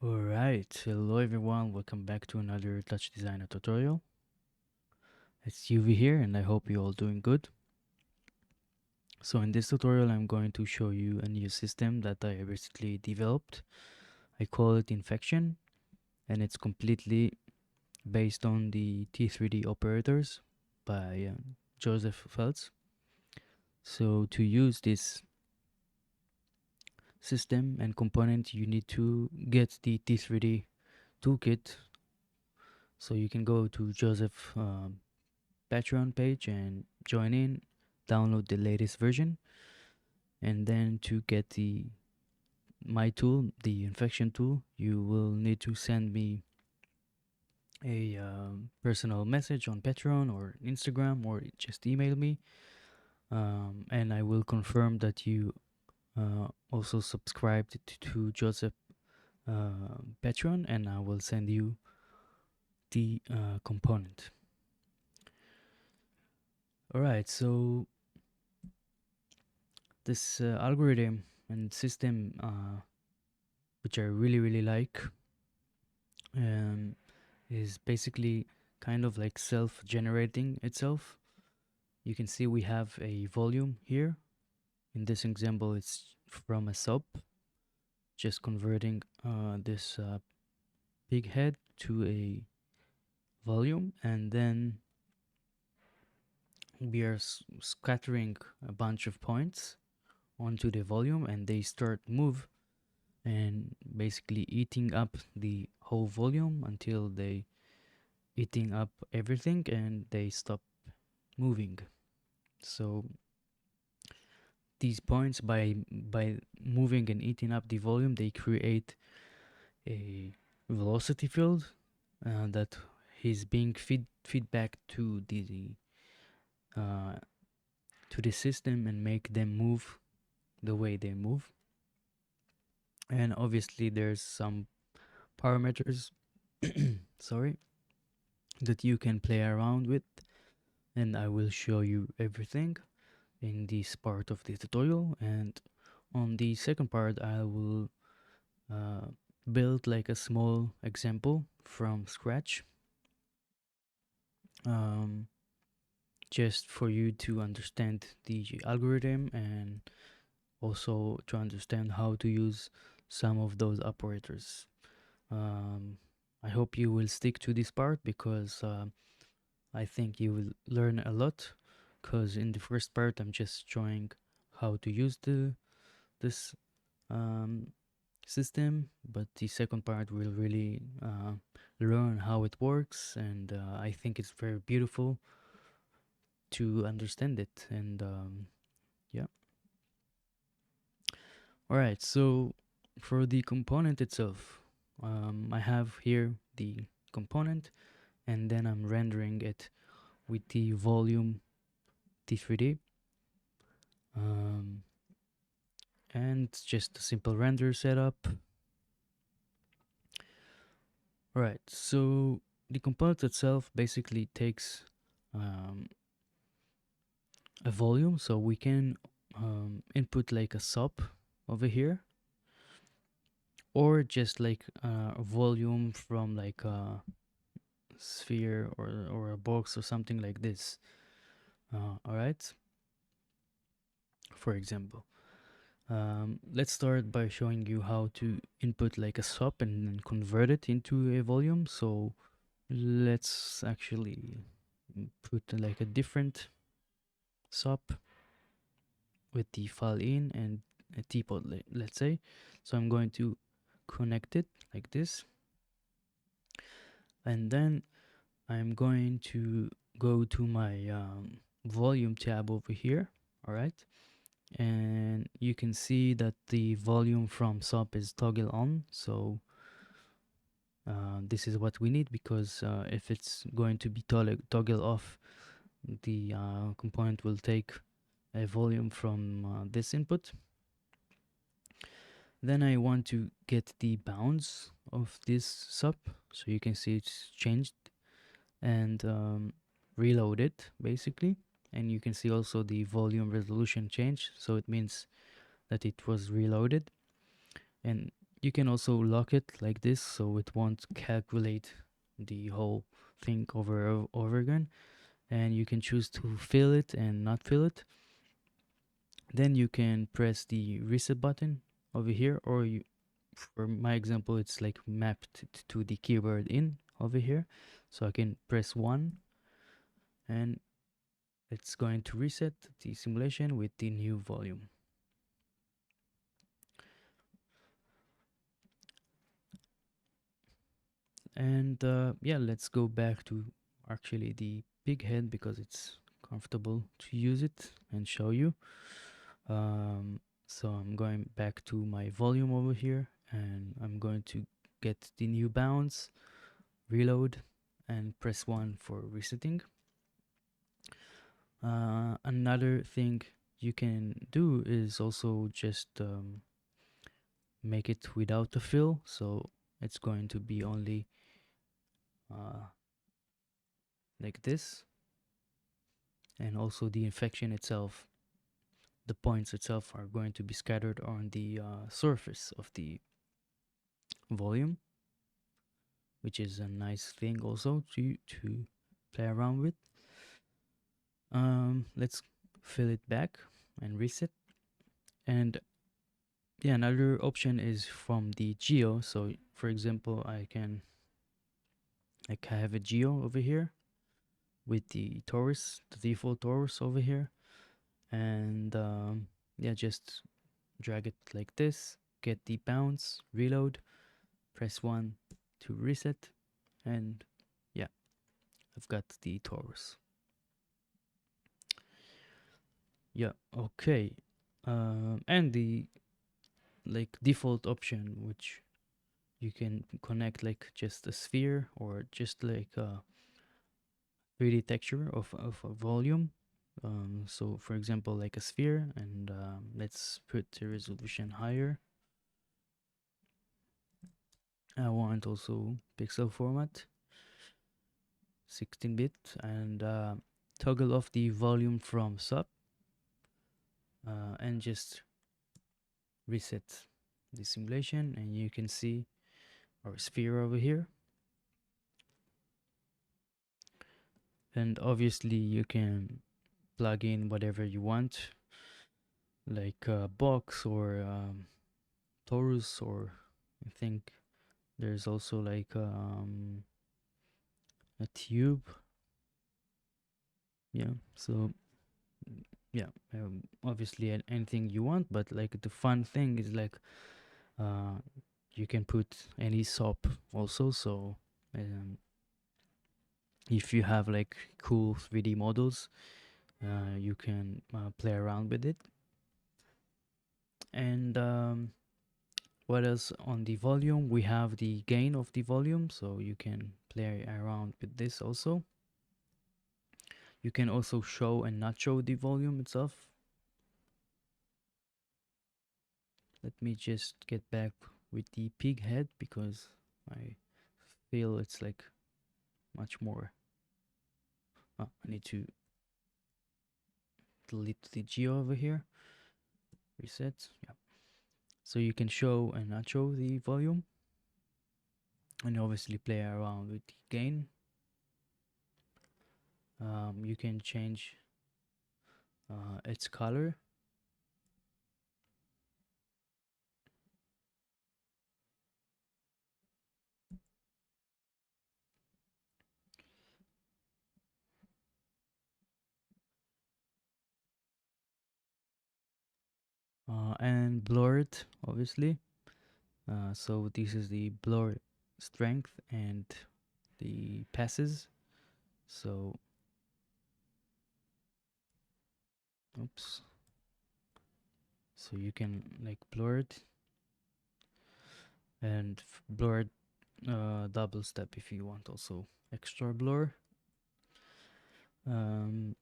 Alright, hello everyone, welcome back to another TouchDesigner tutorial. It's UV here and I hope you're all doing good. So in this tutorial I'm going to show you a new system that I recently developed. I call it Infection and it's completely based on the T3D operators by Josef Pelz. So to use this system and component you need to get the T3D toolkit. So you can go to Josef Patreon page and join in, download the latest version, and then to get the my tool, the infection tool, you will need to send me a personal message on Patreon or Instagram, or just email me, and I will confirm that you also subscribed to Joseph Patreon, and I will send you the component. All right, so this algorithm and system, which I really like, um, is basically kind of like self-generating itself. You can see we have a volume here. In this example, it's from a sub, just converting this big head to a volume, and then we are scattering a bunch of points onto the volume, and they start move and basically eating up the whole volume until they eating up everything and they stop moving. So these points, by moving and eating up the volume, they create a velocity field that is being feedback uh, to the system and make them move the way they move. And obviously there's some parameters sorry, that you can play around with, and I will show you everything in this part of the tutorial. And on the second part I will uh, build like a small example from scratch, um, just for you to understand the algorithm and also to understand how to use some of those operators. um, I hope you will stick to this part because I think you will learn a lot, because in the first part I'm just showing how to use this um, system, but the second part will really learn how it works, and I think it's very beautiful to understand it. And yeah, all right. So for the component itself, I have here the component, and then I'm rendering it with the volume T3D, um, and just a simple render setup. All right. So the component itself basically takes um, a volume, so we can input like a sub over here, or just like a volume from like a sphere or a box or something like this. All right, for example, let's start by showing you how to input like a sub and then convert it into a volume. So let's actually put like a different sub with the file in and a teapot, let's say. So I'm going to connect it like this, and then I'm going to go to my volume tab over here. All right, and you can see that the volume from sub is toggle on. So this is what we need, because if it's going to be toggle off, the component will take a volume from this input. Then I want to get the bounds of this sub, so you can see it's changed, and reload it basically. And you can see also the volume resolution change, so it means that it was reloaded. And You can also lock it like this so it won't calculate the whole thing over again, and you can choose to fill it and not fill it. Then you can press the reset button over here, or you, for my example, it's like mapped to the keyboard in over here, so I can press 1 and it's going to reset the simulation with the new volume. And yeah, let's go back to actually the big head because it's comfortable to use it and show you. So I'm going back to my volume over here, and I'm going to get the new bounce, reload, and press 1 for resetting. Another thing you can do is also just make it without a fill, so it's going to be only like this, and also the infection itself, the points itself are going to be scattered on the surface of the volume, which is a nice thing also to play around with. Let's fill it back and reset. And yeah, another option is from the geo. So for example, I have a geo over here with the torus, the default torus over here, and yeah, just drag it like this, get the bounce, reload, press 1 to reset, and yeah, I've got the torus. Yeah, okay. And the like default option, which you can connect like just a sphere or just like a 3D texture of a volume. So for example, like a sphere, and let's put the resolution higher. I want also pixel format, 16-bit, and toggle off the volume from sub, and just reset the simulation, and you can see our sphere over here. And obviously you can plug in whatever you want, like a box or torus, or I think there's also like a tube. Yeah, so yeah, obviously anything you want, but like the fun thing is like uh, you can put any SOP also. So um, if you have like cool 3D models, you can play around with it. And what else? On the volume, we have the gain of the volume, so you can play around with this also. You can also show and not show the volume itself. Let me just get back with the pig head because I feel it's like much more. I need to delete the geo over here. Reset. Yeah. So you can show and not show the volume, and obviously play around with the gain. You can change its color. And blur it, obviously. So this is the blur strength and the passes. So, oops. So you can like blur it and blur it double step if you want also extra blur. Um,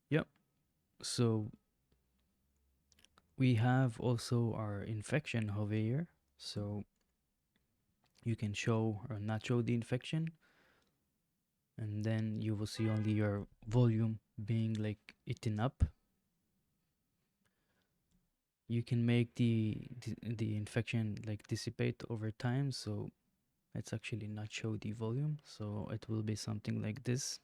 yep. So we have also our infection over here. So you can show or not show the infection, and then you will see only your volume being like eaten up. you can make the infection like dissipate over time, so let's actually not show the volume, so it will be something like this.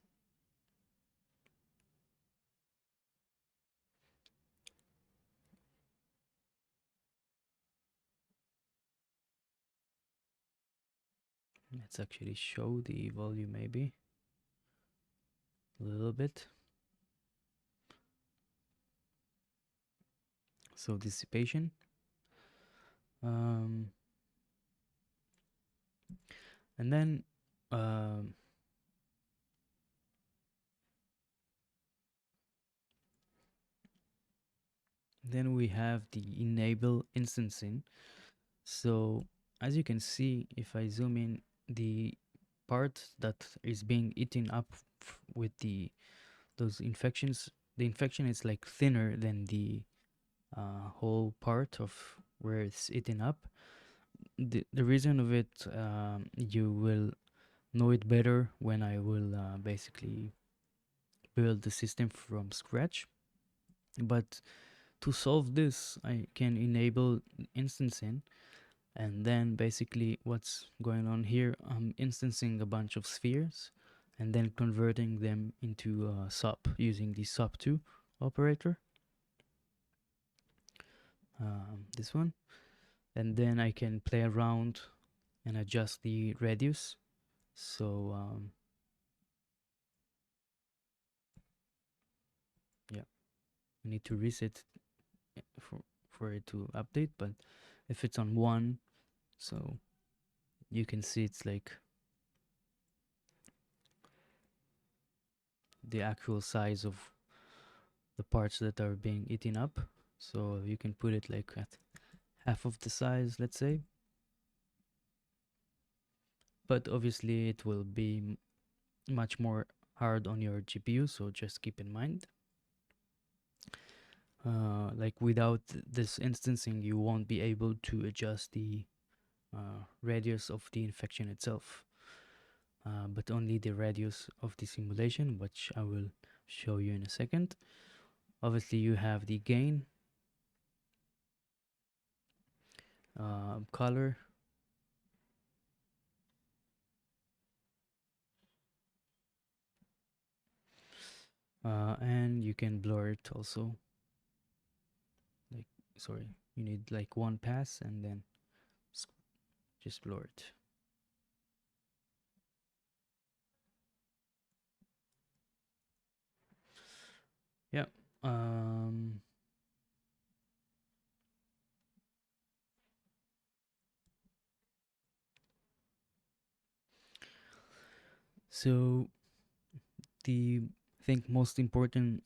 Let's actually show the volume maybe a little bit. So dissipation. Um, and then um, then we have the enable instancing. So as you can see, if I zoom in, the part that is being eaten up with those infections, the infection is like thinner than the whole part of where it's eaten up. The reason of it, you will know it better when I will basically build the system from scratch. But to solve this, I can enable instancing, and then basically what's going on here, I'm instancing a bunch of spheres and then converting them into SOP using the SOP2 operator, this one, and then I can play around and adjust the radius. So yeah, I need to reset for it to update, but if it's on 1, so you can see it's like the actual size of the parts that are being eaten up. So you can put it like at half of the size, let's say. But obviously it will be much more hard on your GPU, so just keep in mind. Like without this instancing, you won't be able to adjust the radius of the infection itself, but only the radius of the simulation, which I will show you in a second. Obviously you have the gain, color, and you can blur it also. Like, sorry, you need like one pass and then just blur it. Yeah. Um, so the I think most important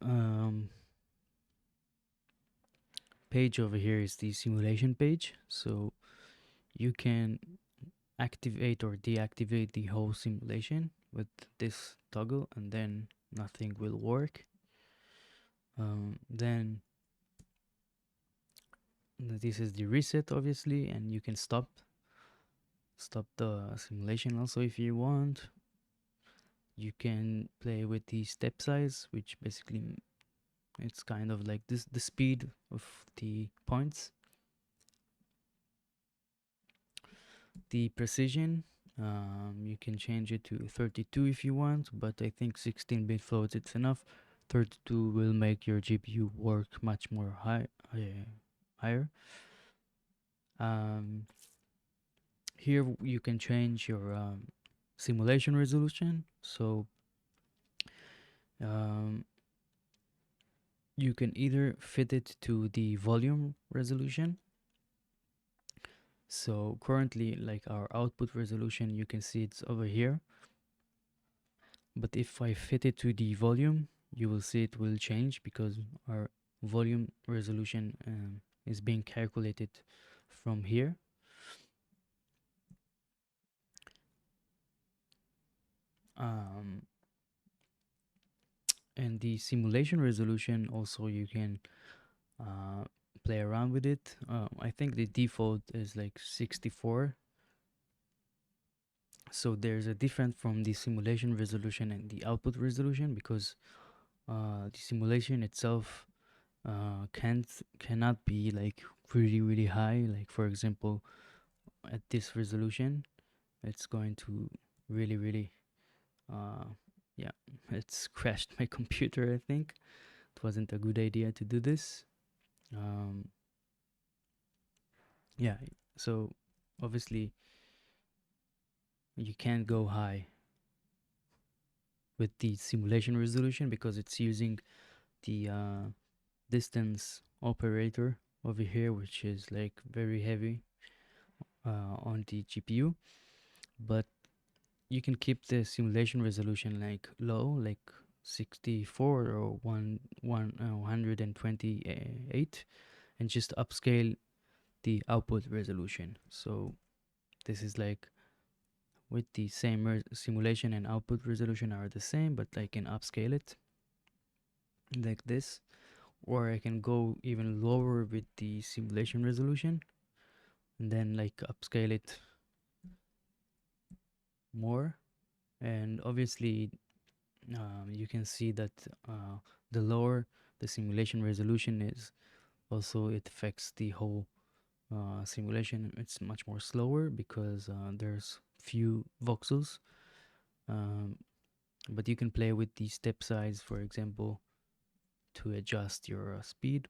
page over here is the simulation page. So you can activate or deactivate the whole simulation with this toggle, and then nothing will work. Then this is the reset, obviously, and you can stop the simulation also if you want. You can play with the step size, which basically it's kind of like this, the speed of the points. The precision, you can change it to 32 if you want, but I think 16-bit floats it's enough. 32 will make your GPU work much more higher. Here you can change your simulation resolution. So you can either fit it to the volume resolution. So currently, like our output resolution, you can see it's over here. But if I fit it to the volume, you will see it will change because our volume resolution is being calculated from here. And the simulation resolution also, you can play around with it. I think the default is like 64. So there's a difference from the simulation resolution and the output resolution, because the simulation itself cannot be like really high. Like for example, at this resolution, it's going to really uh yeah, it's crashed my computer. I think it wasn't a good idea to do this. Um, yeah, so obviously you can't go high with the simulation resolution because it's using the distance operator over here, which is like very heavy on the GPU. But you can keep the simulation resolution like low, like 64 or 128, and just upscale the output resolution. So this is like with the same simulation and output resolution are the same, but I can upscale it like this, or I can go even lower with the simulation resolution and then like upscale it more. And obviously you can see that the lower the simulation resolution is, also it affects the whole simulation. It's much more slower because there's few voxels, um, but you can play with the step size, for example, to adjust your speed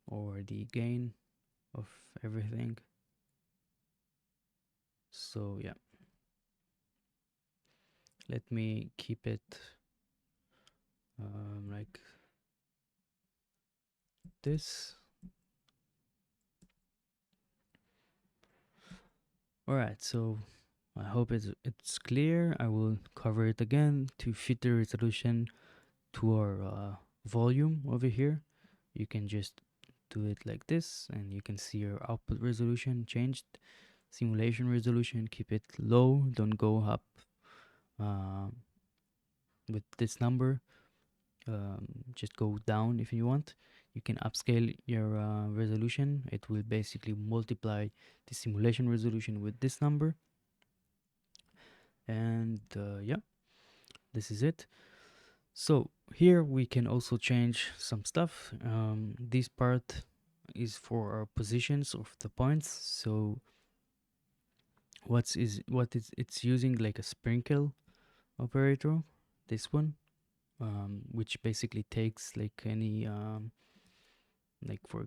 or the gain of everything. So yeah, let me keep it like this. All right, so I hope it's clear. I will cover it again to fit the resolution to our volume over here. You can just do it like this, and you can see your output resolution changed. Simulation resolution, keep it low, don't go up uh, with this number. Just go down if you want. You can upscale your resolution. It will basically multiply the simulation resolution with this number. And yeah, this is it. So here we can also change some stuff. This part is for our positions of the points. So it's using like a sprinkle operator, this one, which basically takes like any like for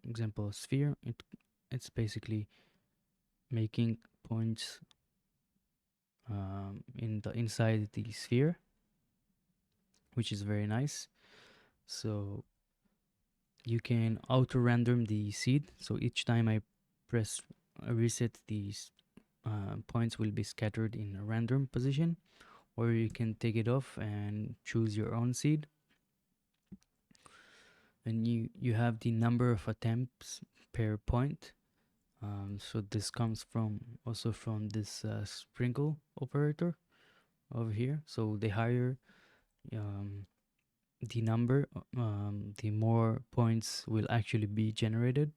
example a sphere. It's basically making points in the inside the sphere, which is very nice. So you can auto random the seed. So each time I press reset, these points will be scattered in a random position, or you can take it off and choose your own seed. And you have the number of attempts per point. So this comes from also from this sprinkle operator over here. So the higher um, the number, the more points will actually be generated.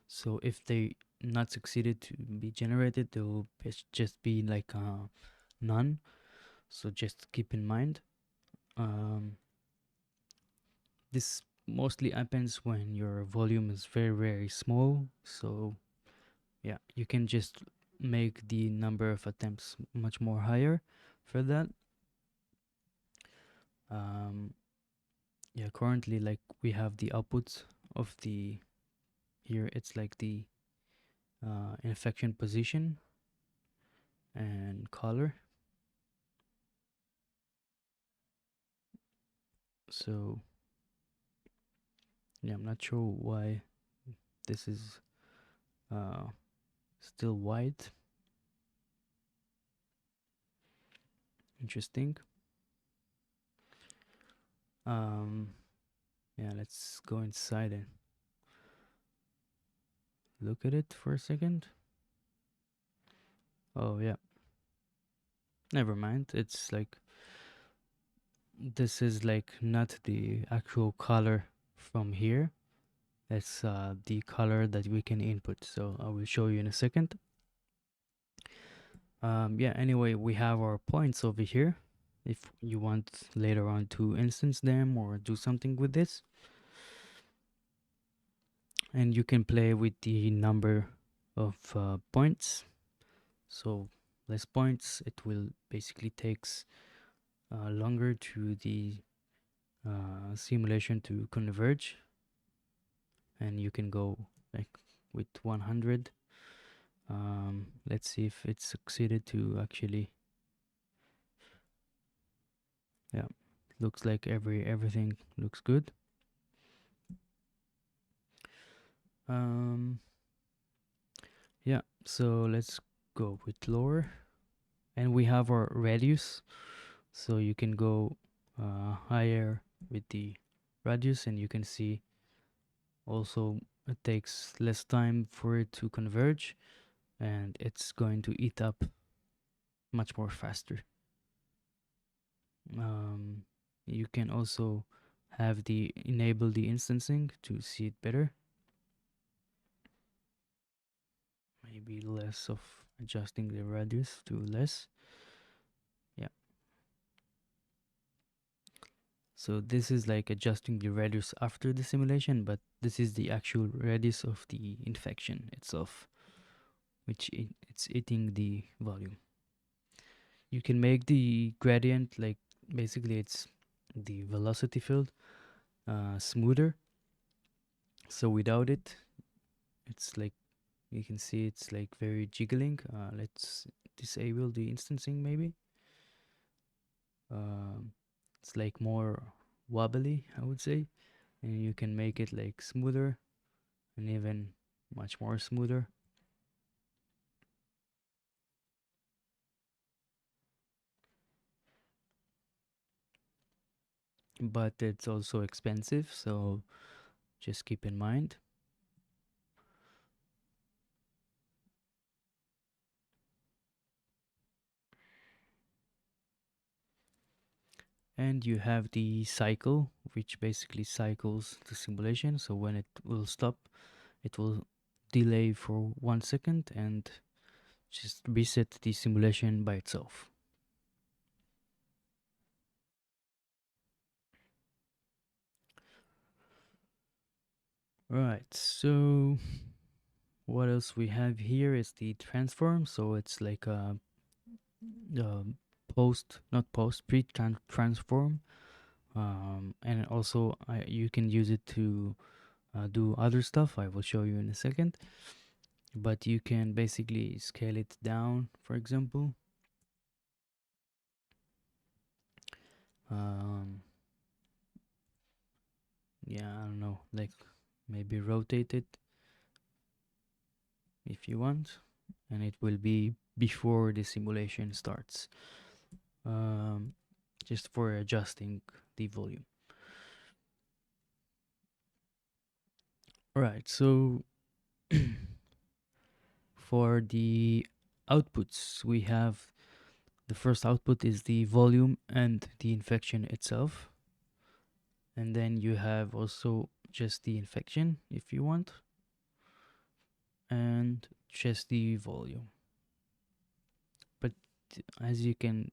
So if they not succeeded to be generated, they will just be like none. So just keep in mind. This mostly happens when your volume is very small. So yeah, you can just make the number of attempts much more higher for that. Yeah, currently like we have the outputs of the here. It's like the infection position and color. So yeah, I'm not sure why this is uh, still white. Interesting. Um, yeah, let's go inside and look at it for a second. Oh yeah, never mind. It's like this is like not the actual color from here. It's the color that we can input. So I will show you in a second. Yeah, anyway, we have our points over here. if you want later on to instance them or do something with this. And you can play with the number of points. So less points, it will basically takes longer to the simulation to converge, and you can go like with 100. Let's see if it succeeded to actually. Yeah, looks like everything looks good. um yeah, so let's go with lower, and we have our radius, so you can go higher with the radius, and you can see also it takes less time for it to converge, and it's going to eat up much more faster. um, you can also have the enable the instancing to see it better, maybe less of adjusting the radius to less. Yeah, so this is like adjusting the radius after the simulation, but this is the actual radius of the infection itself, which it's eating the volume. You can make the gradient, like basically it's the velocity field, smoother. So without it, it's like you can see it's like very jiggling. Let's disable the instancing maybe. um, it's like more wobbly, I would say, and you can make it like smoother and even much more smoother. But it's also expensive, so just keep in mind. And you have the cycle, which basically cycles the simulation, so when it will stop, it will delay for 1 second and just reset the simulation by itself. Right, so what else we have here is the transform. So it's like a post, not post, transform. And also you can use it to do other stuff. I will show you in a second. But you can basically scale it down, for example. Um, yeah, I don't know, like maybe rotate it if you want, and it will be before the simulation starts, um, just for adjusting the volume. Right, so for the outputs, we have the first output is the volume and the infection itself, and then you have also just the infection if you want, and just the volume. But as you can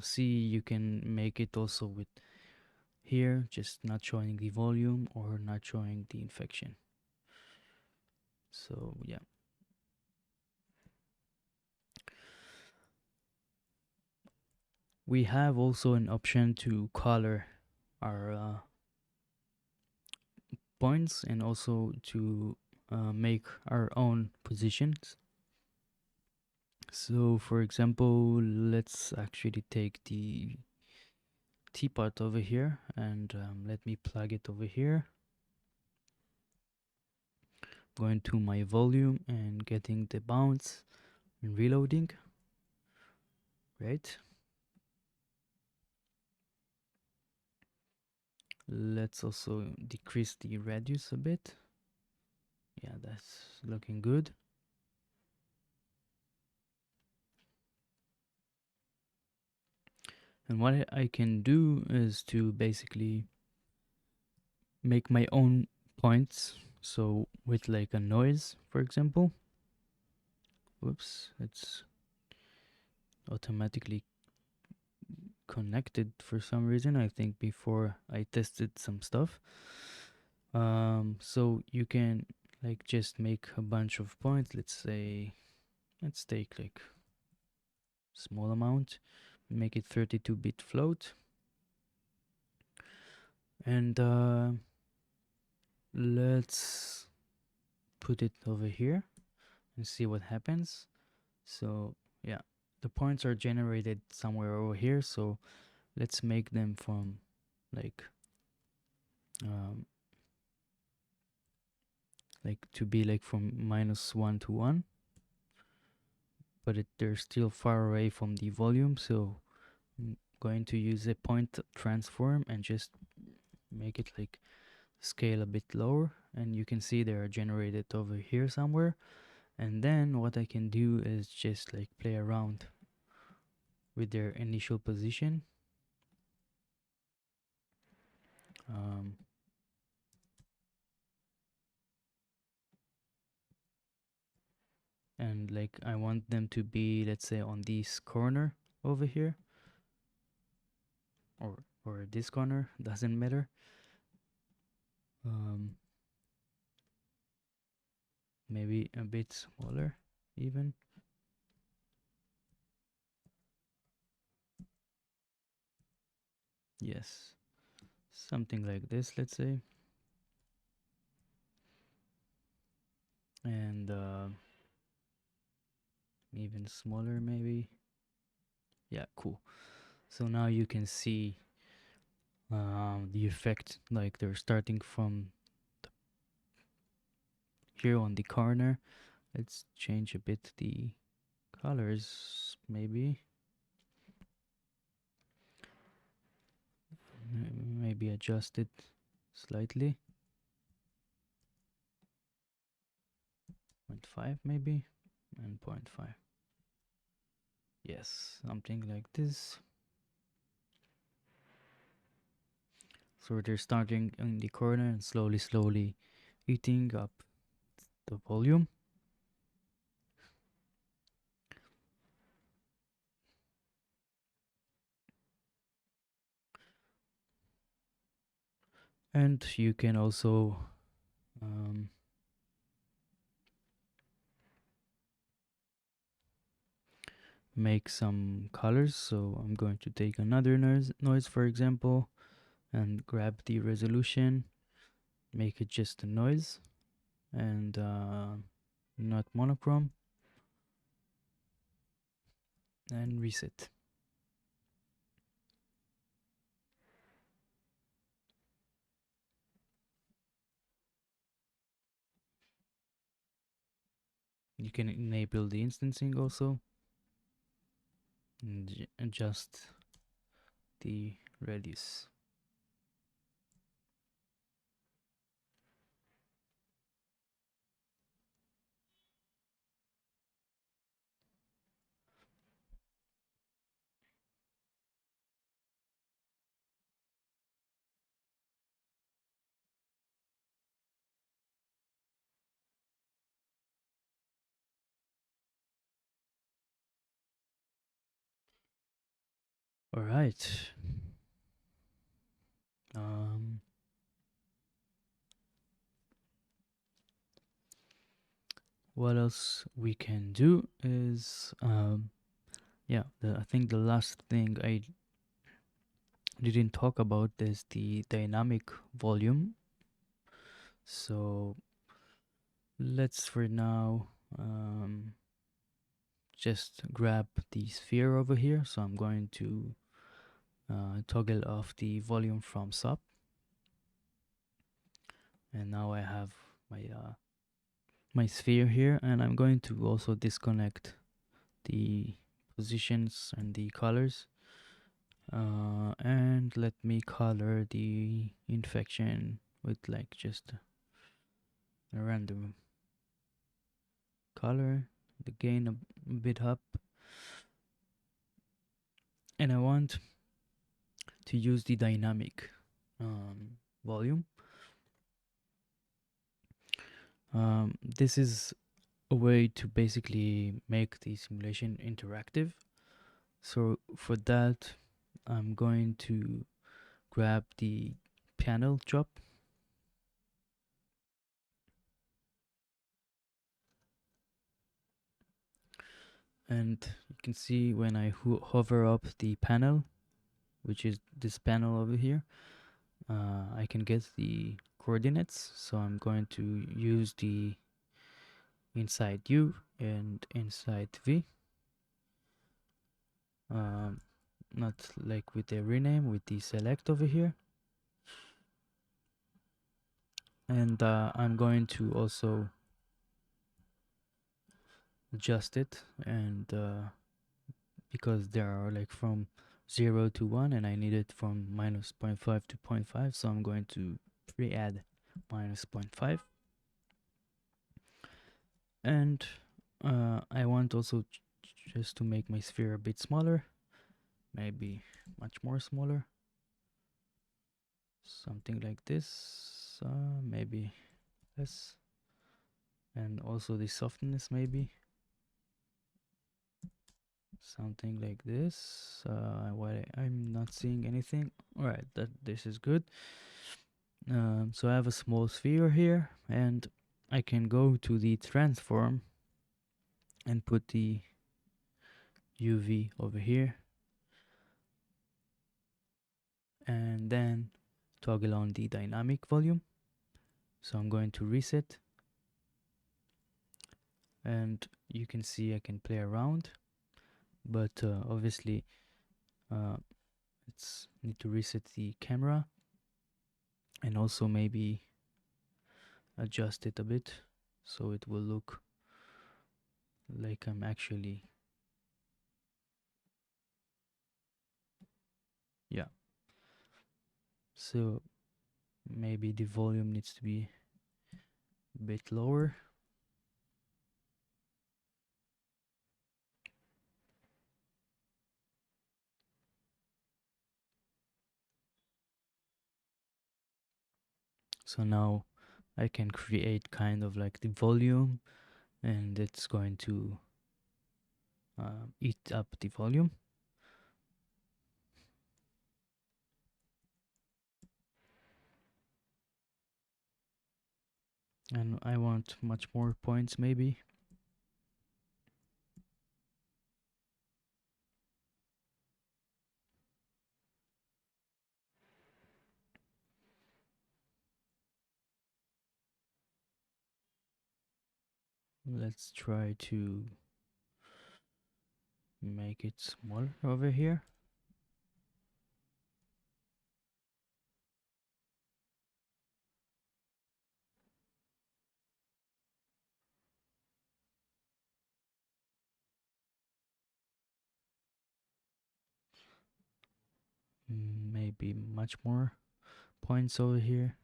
see, you can make it also with here, just not showing the volume or not showing the infection. So yeah, we have also an option to color our points, and also to make our own positions. So for example, let's actually take the T part over here, and let me plug it over here. Going to my volume and getting the bounce and reloading. Right. Let's also decrease the radius a bit. Yeah, that's looking good. And what I can do is to basically make my own points. So with like a noise, for example. Whoops, it's automatically connected for some reason. I think before I tested some stuff. So you can like just make a bunch of points. Let's take like small amount, make it 32-bit float, and let's put it over here and see what happens. So yeah, the points are generated somewhere over here, so let's make them from like um, to be like from -1 to 1, but they're still far away from the volume, so I'm going to use a point transform and just make it like scale a bit lower, and you can see they are generated over here somewhere. And then what I can do is just like play around with their initial position. um, and like I want them to be, let's say, on this corner over here, or this corner, doesn't matter. um, Maybe a bit smaller even. Yes, something like this, let's say. And even smaller maybe. Yeah, cool. So now you can see the effect, like they're starting from here on the corner. Let's change a bit the colors, maybe. Maybe adjust it slightly. 0.5 maybe, and 0.5. Yes, something like this. So they're starting in the corner and slowly eating up the volume. And you can also make some colors. So I'm going to take another noise, for example, and grab the resolution, make it just a noise, and not monochrome, and reset. You can enable the instancing also, and adjust the radius. All right. Um, what else we can do is, yeah, I think the last thing I didn't talk about is the dynamic volume. So let's for now just grab the sphere over here. So I'm going to toggle off the volume from sub, and now I have my sphere here, and I'm going to also disconnect the positions and the colors, and let me color the infection with like just a random color, the gain a bit up, and I want to use the dynamic volume. This is a way to basically make the simulation interactive. So for that, I'm going to grab the panel drop, and you can see when I hover up the panel, which is this panel over here, I can get the coordinates. So I'm going to use the inside U and inside V, not like with the rename, with the select over here. And I'm going to also adjust it, and because there are like from 0 to 1 and I need it from minus 0.5 to 0.5, so I'm going to pre-add minus 0.5. And I want also just to make my sphere a bit smaller, maybe much more smaller, something like this, maybe less, and also the softness maybe something like this. I'm not seeing anything. All right, that this is good. So I have a small sphere here, and I can go to the transform and put the UV over here, and then toggle on the dynamic volume. So I'm going to reset, and you can see I can play around, but obviously it's need to reset the camera and also maybe adjust it a bit so it will look like I'm actually, yeah. So maybe the volume needs to be a bit lower. So now I can create kind of like the volume, and it's going to eat up the volume. And I want much more points maybe. Let's try to make it smaller over here. Maybe much more points over here.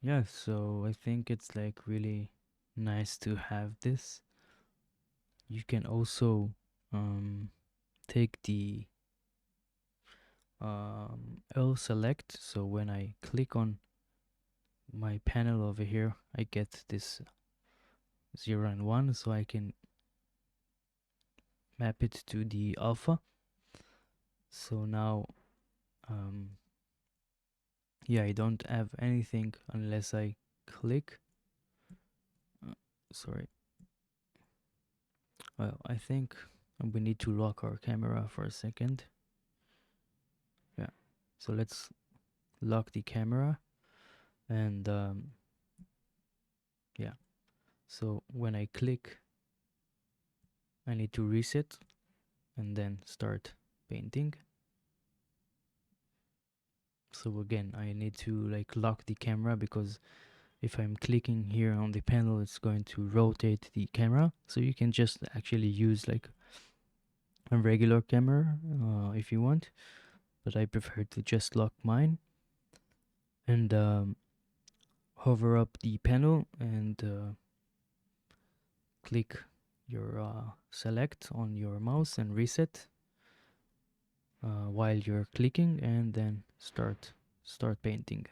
Yeah, so I think it's like really nice to have this. You can also take the L select. So when I click on my panel over here, I get this 0 and 1, so I can map it to the alpha. So now yeah, I don't have anything unless I click. Sorry. Well, I think we need to lock our camera for a second. Yeah, so let's lock the camera, and yeah, so when I click, I need to reset and then start painting. So again, I need to like lock the camera, because if I'm clicking here on the panel, it's going to rotate the camera. So you can just actually use like a regular camera if you want, but I prefer to just lock mine. And hover up the panel and click your select on your mouse and reset. while you're clicking, and then start painting.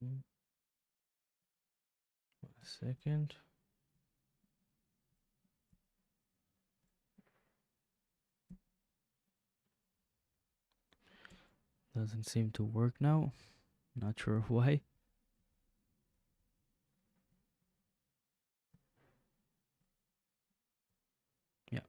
Mm, a second. Doesn't seem to work now. Not sure why. Yeah.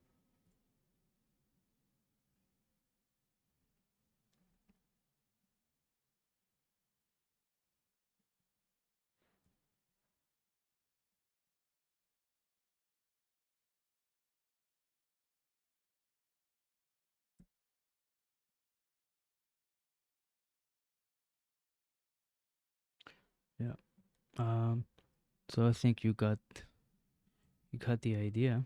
Yeah. Um. So I think you got the idea.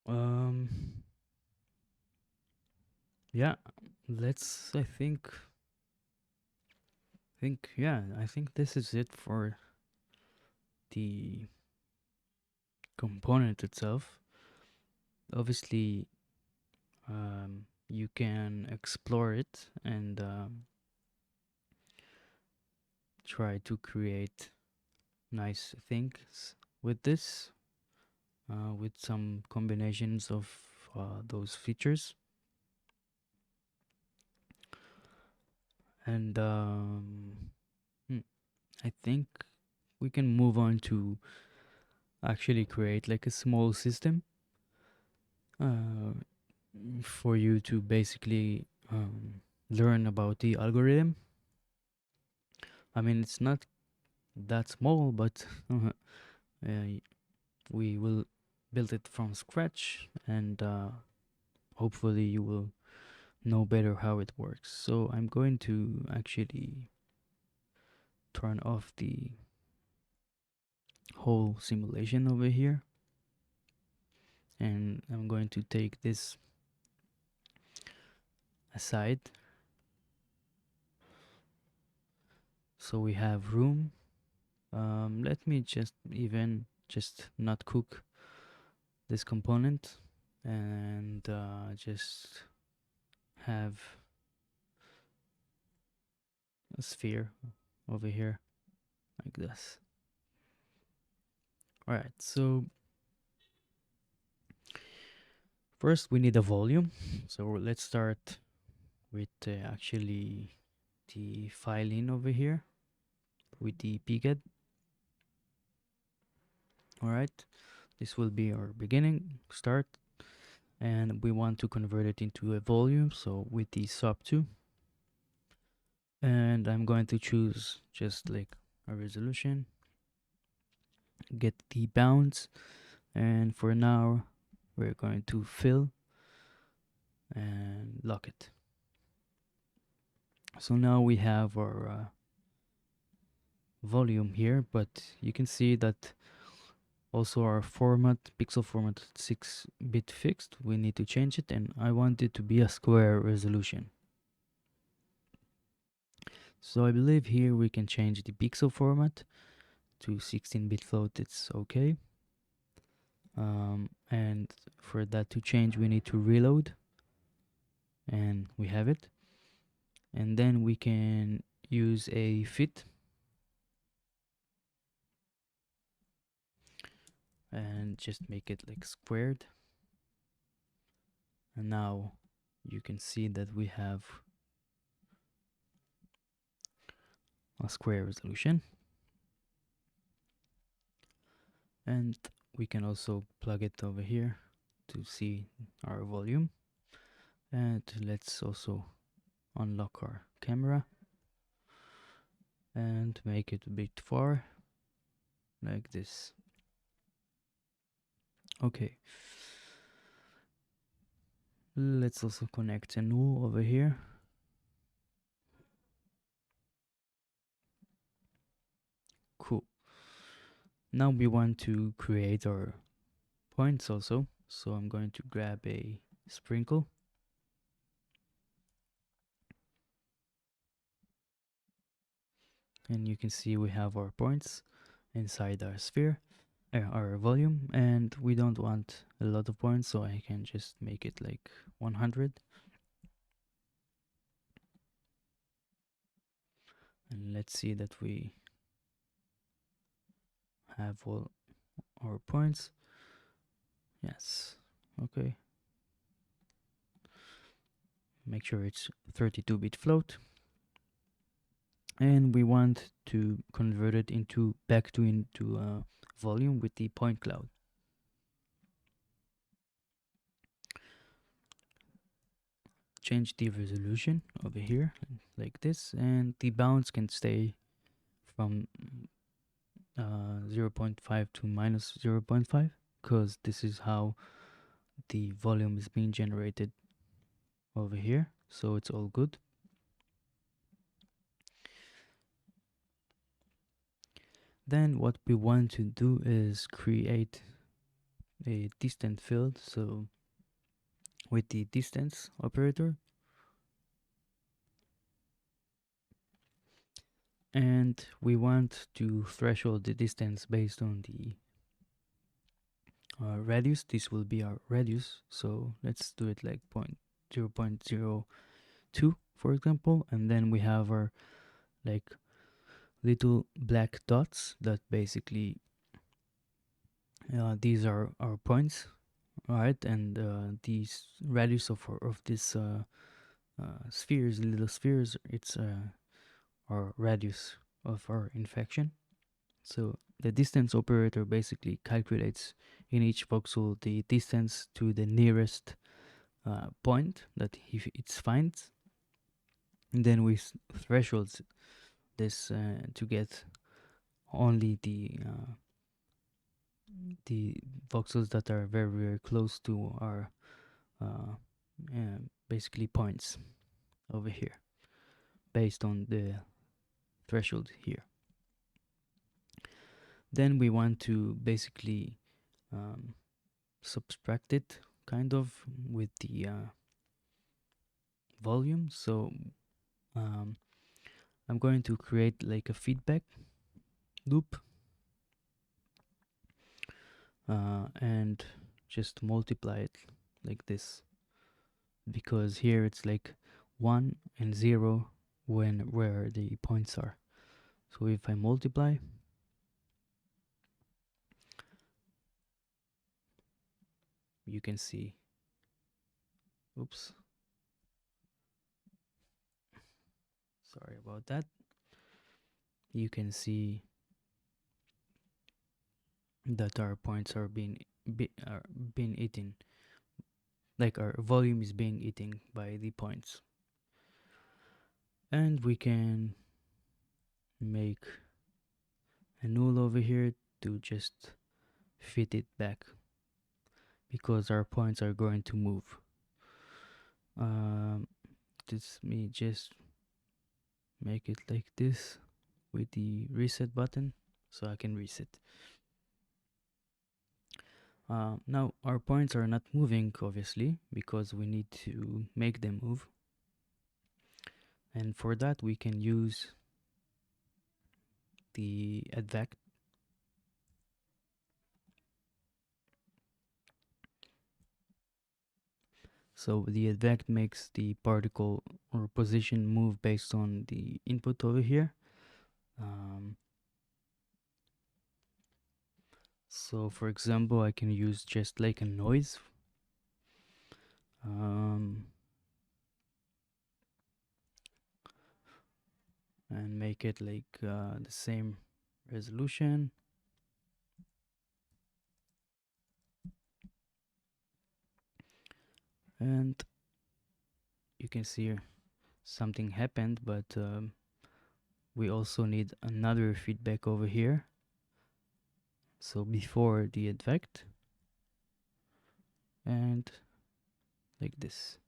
Um. Yeah. Let's. I think. Yeah. I think this is it for the component itself. Obviously, you can explore it and try to create nice things with this, with some combinations of those features. And hmm, I think we can move on to actually create like a small system uh, for you to basically learn about the algorithm. I mean, it's not that small, but we will build it from scratch, and hopefully you will know better how it works. So I'm going to actually turn off the whole simulation over here, and I'm going to take this aside. So we have room. Let me just not cook this component, and just have a sphere over here like this. All right, so first we need a volume. So let's start with actually the filing over here with the pget. All right, this will be our beginning start, and we want to convert it into a volume, so with the sub2. And I'm going to choose just like a resolution, get the bounds, and for now we're going to fill and lock it. So now we have our volume here, but you can see that also our format, pixel format 6-bit fixed, we need to change it, and I want it to be a square resolution. So I believe here we can change the pixel format to 16-bit float, it's okay. And for that to change, we need to reload, and we have it. And then we can use a fit and just make it like squared. And now you can see that we have a square resolution. And we can also plug it over here to see our volume. And let's also unlock our camera and make it a bit far, like this. Okay. Let's also connect a null over here. Cool. Now we want to create our points also. So I'm going to grab a sprinkle. And you can see we have our points inside our sphere, our volume, and we don't want a lot of points, so I can just make it like 100. And let's see that we have all our points. Yes. Okay. Make sure it's 32-bit float. And we want to convert it into volume with the point cloud. Change the resolution over here like this, and the bounds can stay from 0.5 to minus 0.5, because this is how the volume is being generated over here, so it's all good. Then what we want to do is create a distance field. So with the distance operator, and we want to threshold the distance based on the radius. This will be our radius, so let's do it like 0.02, for example, and then we have our like little black dots that basically these are our points, right? And these radius of this spheres, little spheres, it's our radius of our infection. So the distance operator basically calculates in each voxel the distance to the nearest point that it finds, and then we threshold this to get only the voxels that are very, very close to our basically points over here, based on the threshold here. Then we want to basically subtract it kind of with the volume. So I'm going to create like a feedback loop and just multiply it like this, because here it's like 1 and 0 where the points are. So if I multiply, you can see, oops, sorry about that, you can see that our points are being eaten, like our volume is being eaten by the points. And we can make a null over here to just fit it back, because our points are going to move. Let me just make it like this with the reset button so I can reset. Now our points are not moving, obviously, because we need to make them move, and for that we can use the advect. So the advect makes the particle or position move based on the input over here. So for example, I can use just like a noise. And make it like the same resolution. And you can see something happened, but we also need another feedback over here. So before the effect, and like this,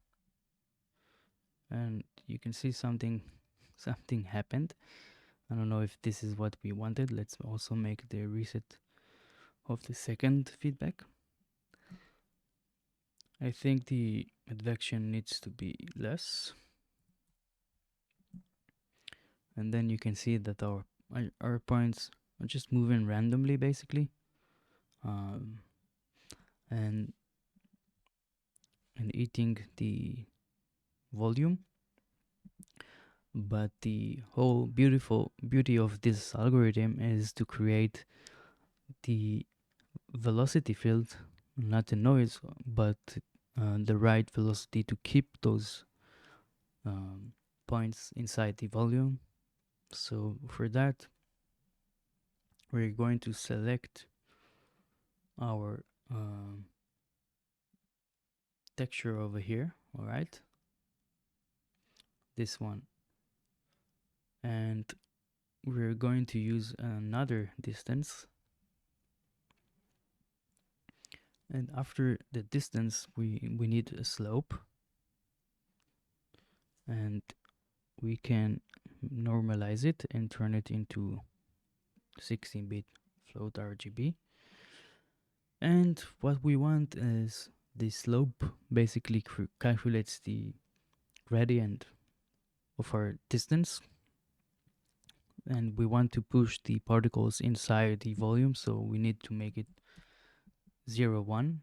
and you can see something happened. I don't know if this is what we wanted. Let's also make the reset of the second feedback. I think the advection needs to be less, and then you can see that our points are just moving randomly, basically, um, and eating the volume. But the whole beauty of this algorithm is to create the velocity field, not the noise, but the right velocity to keep those points inside the volume. So for that, we're going to select our texture over here, all right, this one, and we're going to use another distance, and after the distance we need a slope, and we can normalize it and turn it into 16-bit float RGB. And what we want is the slope basically calculates the gradient of our distance, and we want to push the particles inside the volume, so we need to make it 0, 1,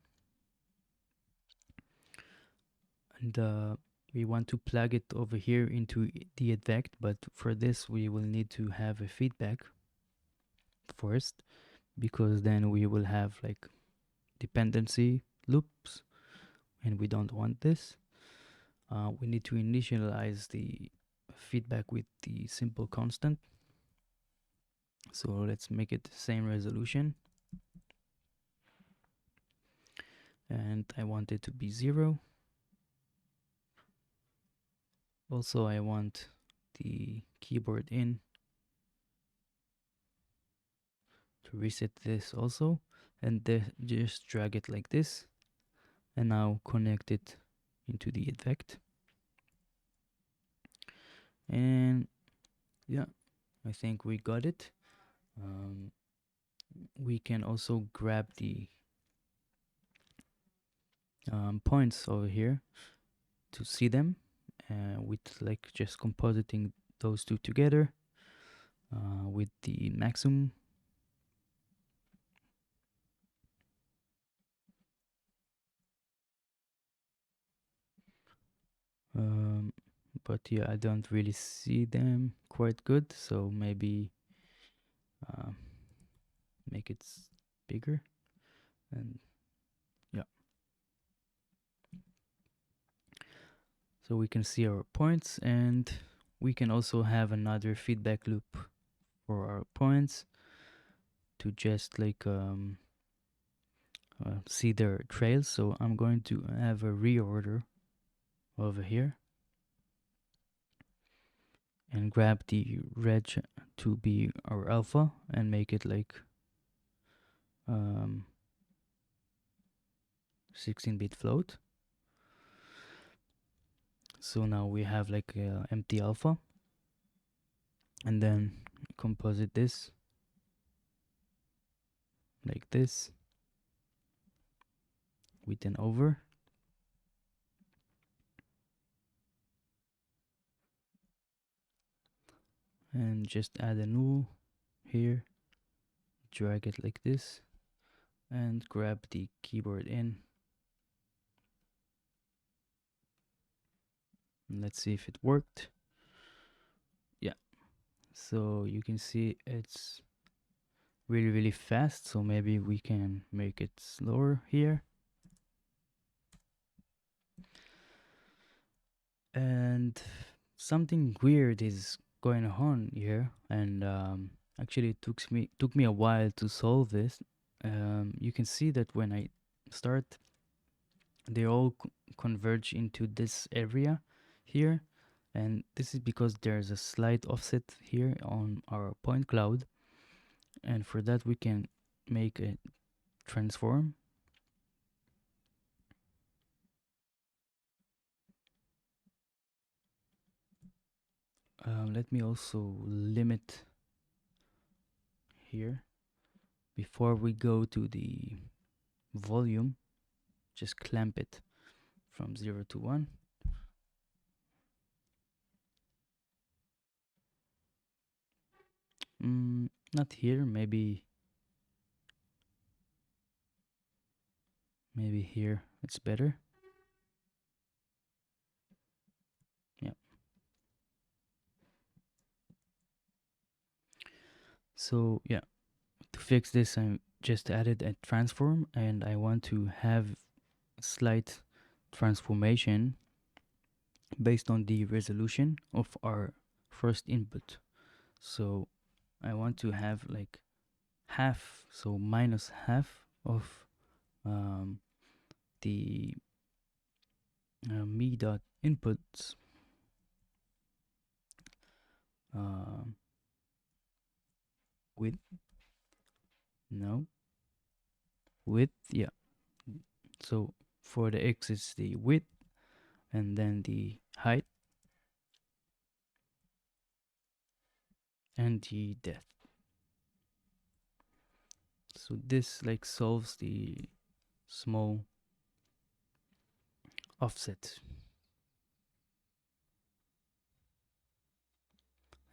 and we want to plug it over here into the effect, but for this we will need to have a feedback first, because then we will have like dependency loops, and we don't want this. We need to initialize the feedback with the simple constant, so let's make it the same resolution, and I want it to be 0. Also I want the keyboard in to reset this also, and just drag it like this, and now connect it into the effect. And yeah, I think we got it. We can also grab the points over here to see them, with like just compositing those two together with the maximum. But yeah, I don't really see them quite good, so maybe make it bigger, and yeah, so we can see our points, and we can also have another feedback loop for our points to just like see their trails. So I'm going to have a reorder over here and grab the red to be our alpha and make it like 16-bit float. So now we have like empty alpha, and then composite this like this with an over, and just add a null here, drag it like this, and grab the keyboard in. And let's see if it worked. Yeah, so you can see it's really fast, so maybe we can make it slower here. And something weird is going on here, and actually it took me a while to solve this. You can see that when I start, they all converge into this area here, and this is because there's a slight offset here on our point cloud, and for that we can make a transform. Let me also limit here before we go to the volume. Just clamp it from 0 to 1. Not here, maybe here it's better. Yeah. So yeah, to fix this I just added a transform, and I want to have a slight transformation based on the resolution of our first input. So I want to have like half, so minus half of um, the me dot inputs um, width, no, width, yeah. So for the x it's the width, and then the height, and the depth. So this like solves the small offset.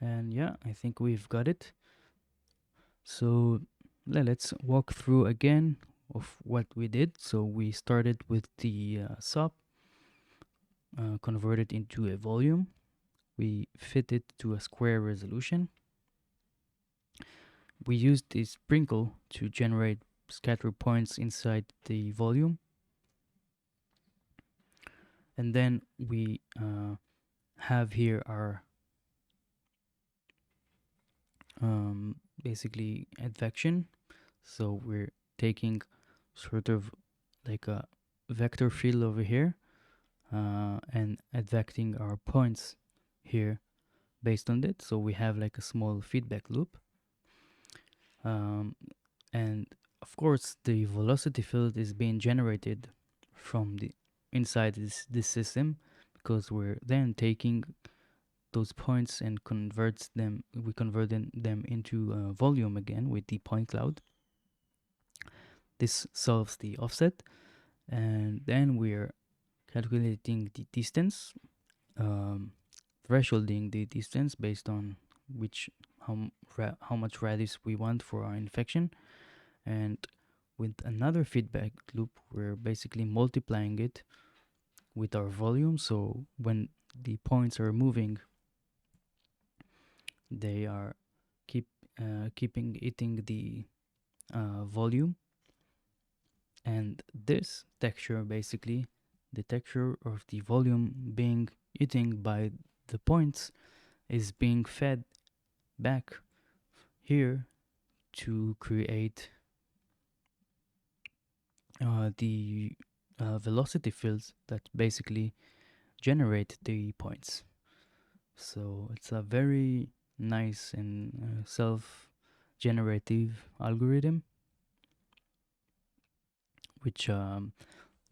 And yeah, I think we've got it. So let's walk through again of what we did. So we started with the sub, converted into a volume. We fit it to a square resolution. We used the sprinkle to generate scatter points inside the volume. And then we have here our basically advection. So we're taking sort of like a vector field over here and advecting our points here based on it. So we have like a small feedback loop. And of course the velocity field is being generated from the inside this system, because we're then taking those points and convert them into volume again with the point cloud. This solves the offset, and then we're calculating the distance, thresholding the distance based on which how much radius we want for our infection. And with another feedback loop we're basically multiplying it with our volume, so when the points are moving they are keeping eating the volume. And this texture, basically the texture of the volume being eating by the points, is being fed back here to create the velocity fields that basically generate the points. So it's a very nice and self-generative algorithm, which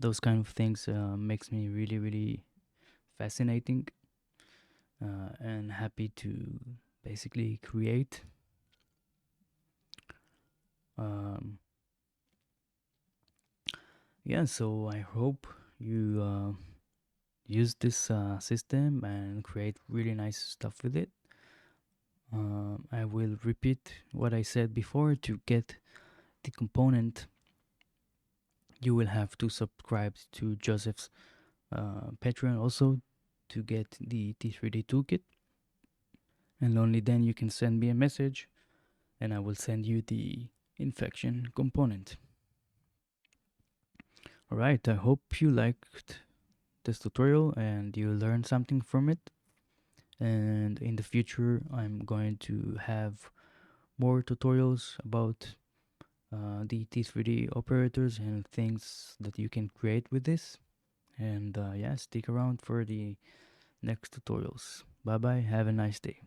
those kind of things makes me really, really fascinating and happy to basically create. Um, yeah, so I hope you use this system and create really nice stuff with it. I will repeat what I said before. To get the component, you will have to subscribe to Joseph's Patreon also to get the T3D toolkit, and only then you can send me a message and I will send you the infection component. Alright, I hope you liked this tutorial and you learned something from it. And in the future I'm going to have more tutorials about the T3D operators and things that you can create with this. And yeah, stick around for the next tutorials. Bye bye. Have a nice day.